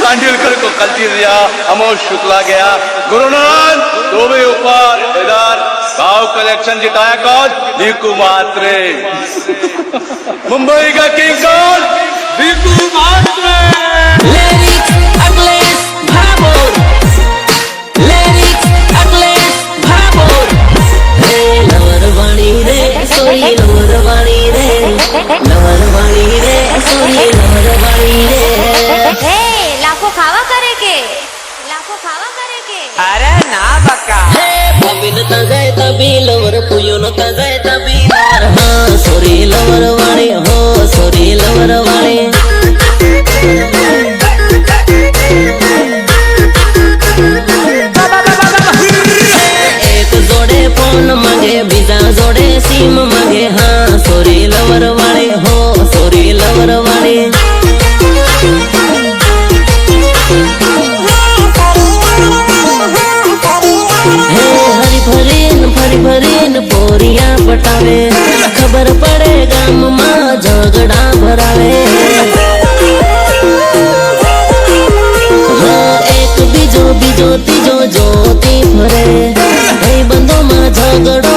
खांडेलकर को कल्टी दिया, अमोल शुक्ला गया। गुरुनाथ दो ऊपर इधर भाव कलेक्शन जिताया कौन? दीकू मात्रे। मुंबई का किंग कौन? दीकू मात्रे। Lyrics Aglesh Bhabor, lyrics Aglesh Bhabor. रे लवरवाणी रे सोई लवरवाणी रे, लवरवाणी रे सोई लवरवाणी रे। हे लाखो खावा करे के, लाखो खावा करे के। अरे ना बका हे बबिन तजाय तबी लवर पुयोन तजाय तबी लवर। हाँ सोरी लवरवाणी हो सोरी लवरवाणी। एक जोड़े फोन मांगे बीजा जोड़े सिम मांगे। हाँ सोरी लवरवाणी हो सोरी लवरवाणी। फरी भरीन पोरिया पटावे, खबर पड़े गाम में झगड़ा भरावे। हाँ एक बीजो बीजो तीजो जोती फरे, भाई बंदो में झगड़ो